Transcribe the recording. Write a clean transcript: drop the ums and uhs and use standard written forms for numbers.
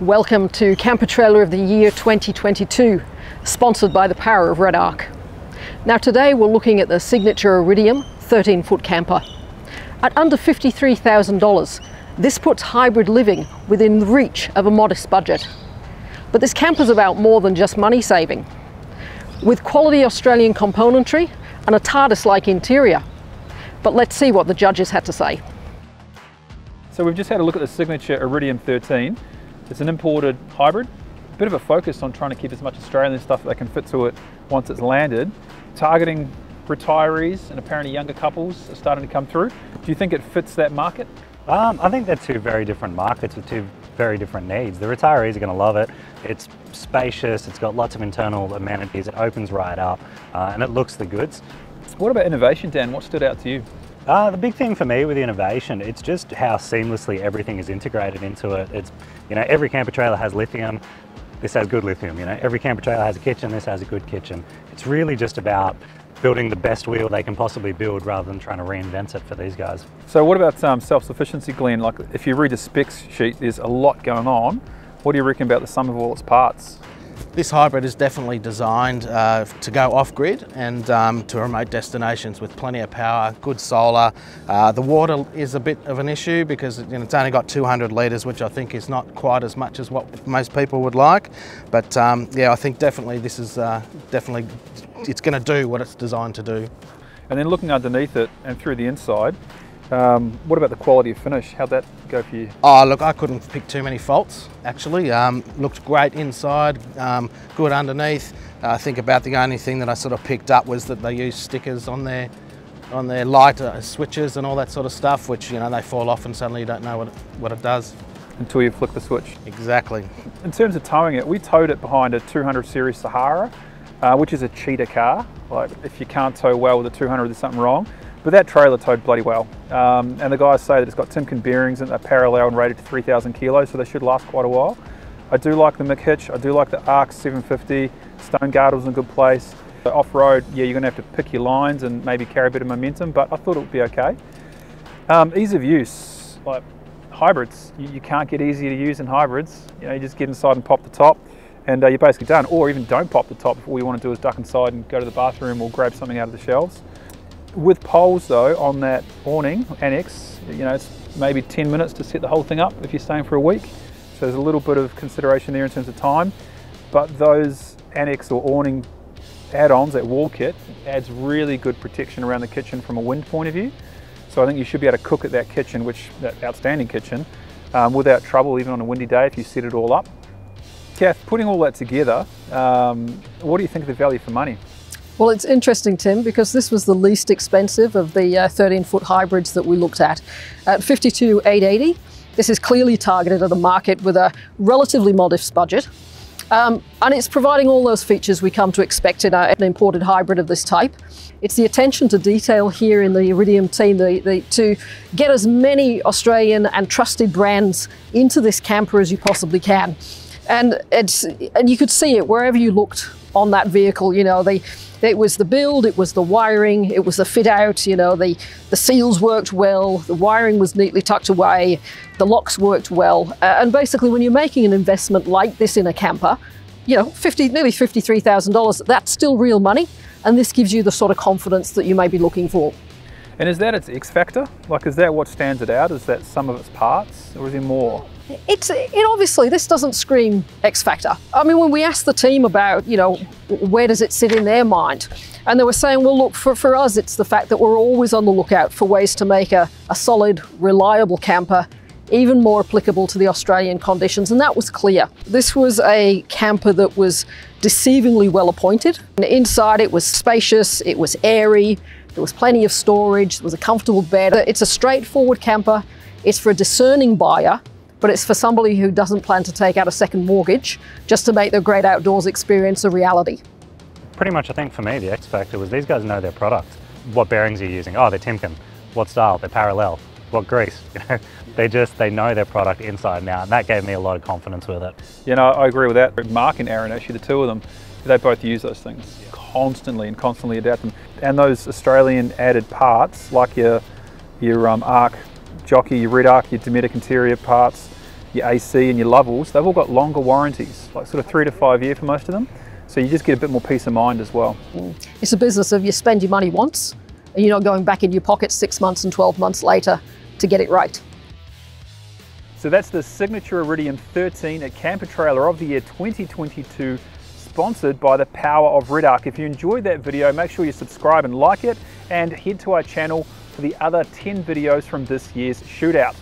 Welcome to Camper Trailer of the Year 2022, sponsored by the power of Red Arc. Now today we're looking at the signature Iridium 13-foot camper. At under $53,000, this puts hybrid living within reach of a modest budget. But this camper's about more than just money saving. With quality Australian componentry and a TARDIS-like interior. But let's see what the judges had to say. So we've just had a look at the signature Iridium 13. It's an imported hybrid, a bit of a focus on trying to keep as much Australian stuff that they can fit to it once it's landed. Targeting retirees and apparently younger couples are starting to come through. Do you think it fits that market? I think they're two very different markets with two very different needs. The retirees are going to love it. It's spacious, it's got lots of internal amenities, it opens right up, and it looks the goods. What about innovation, Dan? What stood out to you? The big thing for me with the innovation, it's just how seamlessly everything is integrated into it. It's, every camper trailer has lithium. This has good lithium. Every camper trailer has a kitchen. This has a good kitchen. It's really just about building the best wheel they can possibly build rather than trying to reinvent it for these guys. So what about self-sufficiency, Glenn? Like if you read the specs sheet, there's a lot going on. What do you reckon about the sum of all its parts? This hybrid is definitely designed to go off-grid and to remote destinations with plenty of power, good solar. The water is a bit of an issue because it's only got 200 litres, which I think is not quite as much as what most people would like. But yeah, I think definitely this is it's going to do what it's designed to do. And then looking underneath it and through the inside, what about the quality of finish? How'd that go for you? Oh, look, I couldn't pick too many faults, actually. Looked great inside, good underneath. I think about the only thing that I sort of picked up was that they use stickers on their light switches and all that sort of stuff, which, they fall off and suddenly you don't know what it does. Until you flick the switch. Exactly. In terms of towing it, we towed it behind a 200 series Sahara, which is a cheetah car. Like, if you can't tow well with a 200, there's something wrong. But that trailer towed bloody well. And the guys say that it's got Timken bearings and they're parallel and rated to 3,000 kilos, so they should last quite a while. I do like the Mick hitch, I do like the ARC 750, stone guard was in a good place. Off-road, yeah, you're gonna have to pick your lines and maybe carry a bit of momentum, but I thought it would be okay. Ease of use, like hybrids, you can't get easier to use in hybrids. You just get inside and pop the top and you're basically done. Or even don't pop the top if all you want to do is duck inside and go to the bathroom or grab something out of the shelves. With poles though, on that awning annex, it's maybe 10 minutes to set the whole thing up if you're staying for a week. So there's a little bit of consideration there in terms of time. But those annex or awning add-ons, that wall kit, adds really good protection around the kitchen from a wind point of view. So I think you should be able to cook at that kitchen, that outstanding kitchen, without trouble, even on a windy day if you set it all up. Kath, putting all that together, what do you think of the value for money? Well, it's interesting, Tim, because this was the least expensive of the 13-foot hybrids that we looked at. At $52,880, this is clearly targeted at a market with a relatively modest budget. And it's providing all those features we come to expect in an imported hybrid of this type. It's the attention to detail here in the Iridium team to get as many Australian and trusted brands into this camper as you possibly can. And you could see it wherever you looked on that vehicle. It was the build, it was the wiring, it was the fit out, the seals worked well, the wiring was neatly tucked away, the locks worked well. And basically when you're making an investment like this in a camper, nearly $53,000, that's still real money. And this gives you the sort of confidence that you may be looking for. And is that its X factor? Like, is that what stands it out? Is that some of its parts, or is there more? Obviously, this doesn't scream X factor. I mean, when we asked the team about, where does it sit in their mind? And they were saying, well, look, for us, it's the fact that we're always on the lookout for ways to make a solid, reliable camper even more applicable to the Australian conditions, and that was clear. This was a camper that was deceivingly well appointed. And inside it was spacious, it was airy, there was plenty of storage, there was a comfortable bed. It's a straightforward camper, it's for a discerning buyer, but it's for somebody who doesn't plan to take out a second mortgage just to make their great outdoors experience a reality. Pretty much, I think for me, the X factor was these guys know their product. What bearings are you using? Oh, they're Timken. What style? They're parallel. What grease? They know their product inside and out, and that gave me a lot of confidence with it. I agree with that. Mark and Aaron, actually the two of them, they both use those things constantly adapt them. And those Australian added parts, like your ARC jockey, your Red Arc, your Dometic interior parts, your AC and your levels, they've all got longer warranties, like sort of 3 to 5 year for most of them. So you just get a bit more peace of mind as well. It's a business of you spend your money once and you're not going back in your pocket 6 months and 12 months later to get it right. So that's the signature Iridium 13, a camper trailer of the year 2022, sponsored by the power of Red Arc. If you enjoyed that video, make sure you subscribe and like it, and head to our channel for the other 10 videos from this year's shootout.